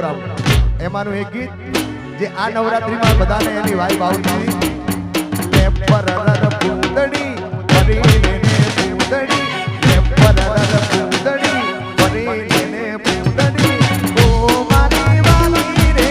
એમાંનું એક ગીત જે આ નવરાત્રીમાં બધાને એની વાઈબ આવતી લે પરરર પૂંદડી પરીને પૂંદડી લે પરરર પૂંદડી પરીને પૂંદડી ઓ મારી વાલી રે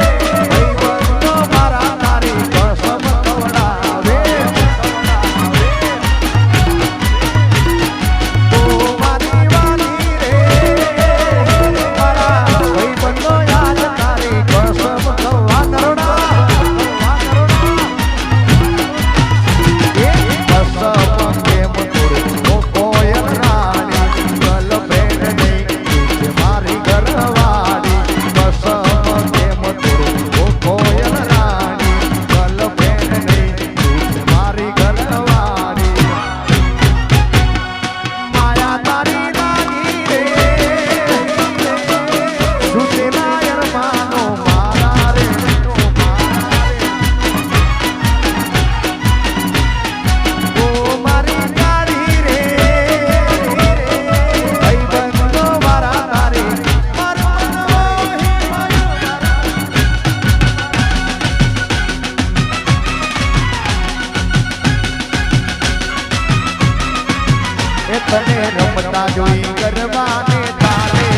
ભાઈબંધો મારા તારી કસમ ખવડાવે ઓ મારી વાલી રે ભાઈબંધો મારા તારી કસમ ખવડાવે રમતા જોઈ ગરબાને તારે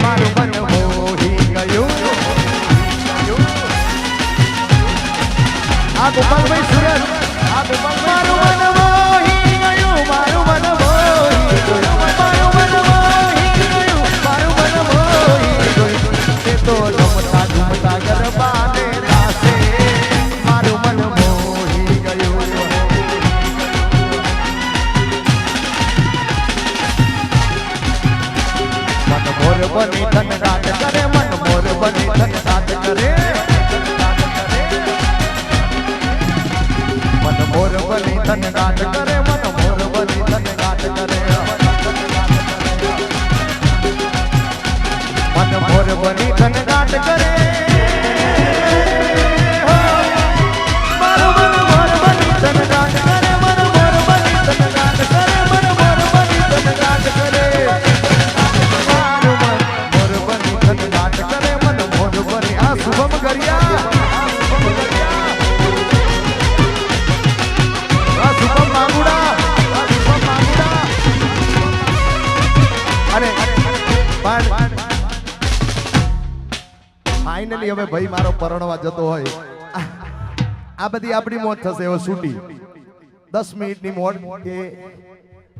મારું મન મોહી ગયું આ ગોપાલભાઈ સુરત આ ગોપાલ મારું મન મોહી ગયું મારું મન મોહી ગયું મારું મન મોહી ગયું મારું મન મોહી ગયું એ તો રમતા ઝૂમતા ગરબાને રાસે મારું મન મોહી ગયું મન મોર બની ધન રાત કરે મન મોર બની ધન રાત કરે મન મોર બની ધન રાત કરે મન મોર બની ધન રાત કરે મન મોર બની ધન રાત કરે મારું મન મોર બની ધન રાત કરે મન મોર બની ધન રાત કરે મન મોર બની ધન રાત કરે શુભમ गरिया શુભમ માંગુડા અરે ફાઇનલી હવે ભાઈ મારો પરણવા જતો હોય આ બધી આપણી મોત થશે હવે છૂટી 10 મિનિટની મોત કે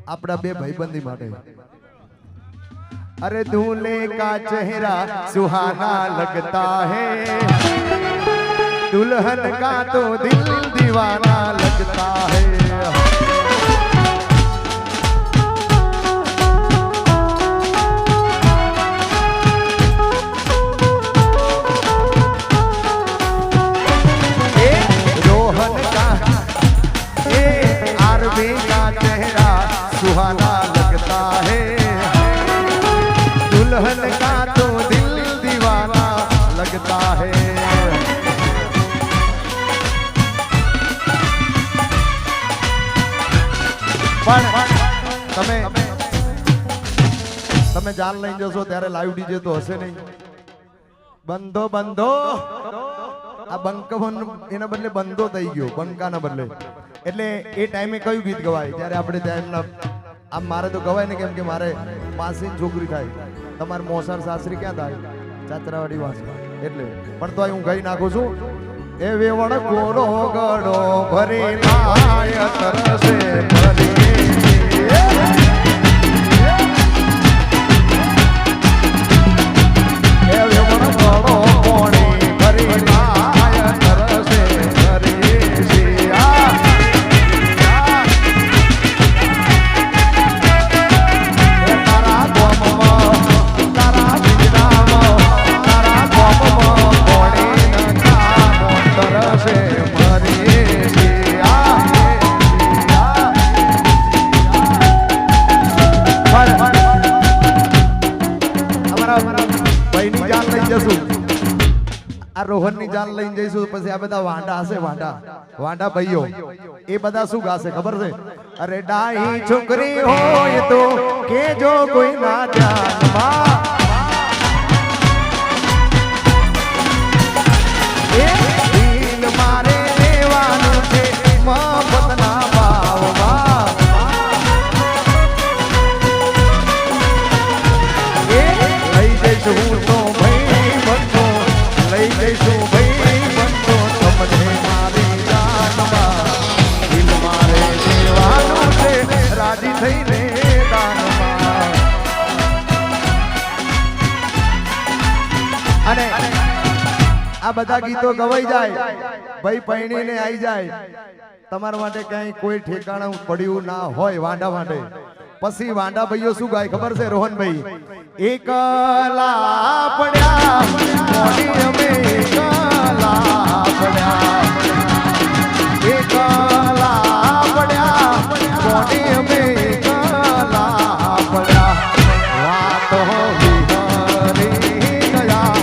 આપણા બે ભાઈબંધી માટે अरे दूल्हे का चेहरा सुहाना लगता है दुल्हन का तो दिल दीवाना लगता है रोहन का आरबी का चेहरा सुहाना लगता है दुल्हन का तो दिल दीवाना लगता है પણ તમે જાન લઈને જશો ત્યારે લાઈવ ડીજે તો હશે નહીં બંધો બંધો આ બંકવન એના બદલે બંધો થઈ ગયો બંકાના બદલે એટલે એ ટાઈમે કયું ગીત ગવાય ત્યારે આપણે ત્યાં એમના આમ મારે તો ગવાય ને કેમ કે મારે માસીની છોકરી થાય તમારે મોસાર સાસરી ક્યાં થાય ચાચરાવાડી વાસમાં એટલે પણ તો હું ગઈ નાખું છું એ વેવણ કોરો ગડો ભરી લાય તરસે ભરી એ વેવણ ગડો કોણી ભરી લાય તરસે ભરી શિયા રોહન ની જાન લઈને જઈશું પછી આ બધા વાંડા હશે વાંડા ભાઈઓ એ બધા શું ગાશે ખબર છે અરે ડાહી છોકરી હોય તો કે જો કોઈ ના ધ્યાનમાં એ દિલ મારે દેવાનું છે મફતના ભાવમાં એ લઈ જઈશું હું તો ભાઈ બંધો લઈ જઈશું ભાઈ બંધો તમને મારી જાનમાં દિલ મારે દેવાનું છે રાજી થઈને દાનમાં અને આ બધા ગીતો ગવાઈ જાય ભાઈ પૈણીને આવી જાય તમારા માટે કઈ કોઈ ઠેકાણું પડ્યું ના હોય વાંડા માટે પછી વાંડા ભાઈઓ શું ગાય ખબર છે રોહનભાઈ એકલા પડ્યા મોડી અમે એકલા પડ્યા પડ્યા મોડી અમે એકલા પડ્યા વાતો વિહરી ગયા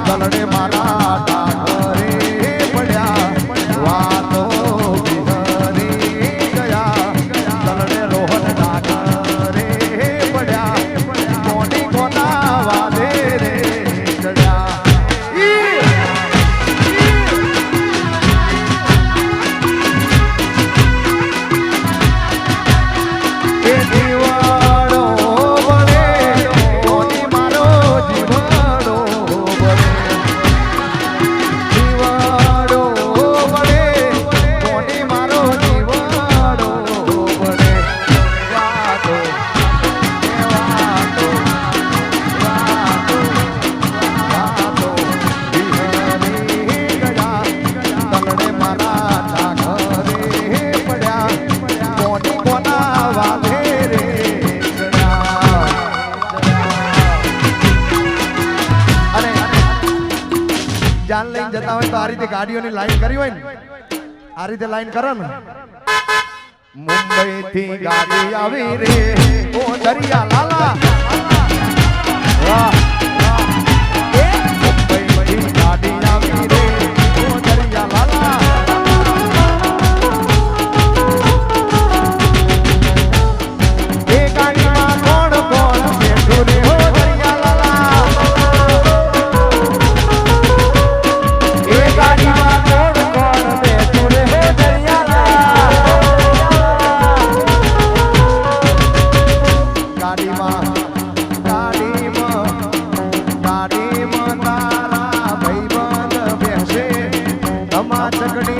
તલડે મારા ડાઘરે પડ્યા વાતો વિહરી ગયા તલડે રોહન ડાઘરે પડ્યા મોડી કોના વાદે રે ચડ્યા લઈને જતા હોય તો આ રીતે ગાડીઓની લાઈન કરી હોય ને આ રીતે લાઈન કરો ને મુંબઈ થી ગાડી આવી રે ઓ દરિયા લાલા વાહ મુંબઈ થી ગાડી આવી રે ઓ દરિયા લાલા એ ગાડીમાં કોણ કોણ બેઠું રે હો દરિયા લાલા એ ગાડીમાં કોણ કોણ બેઠું રે હો દરિયા લાલા ગાડીમાં તારા ભાઈબંધ બેસે તમા ચકડી